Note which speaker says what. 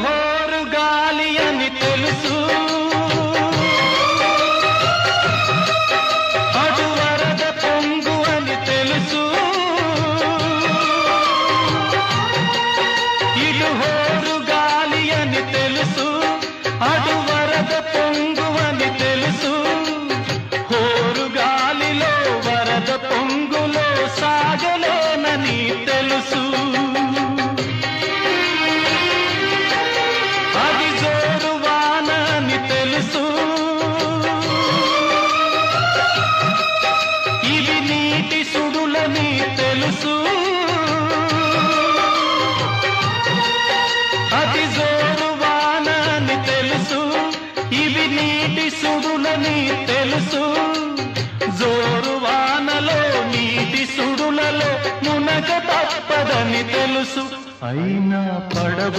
Speaker 1: హోరు గాలి అని తెలుసు, అటు వరద పొంగు అని తెలుసు. ఇటు హోరు గాలి అని తెలుసు, అటు వరద పొంగు అని తెలుసు. హోరు గాలిలో వరద పొంగులో సాగలేనని తెలుసు. అది జోరు వాన అని తెలుసు, ఇవి నీటి సుడులని తెలుసు. అది జోరు వాన అని తెలుసు, ఇవి నీటి సుడులని తెలుసు. జోరు వానలో నీటి సుడులలో మునగ తప్పదని తెలుసు. అయినా పడవ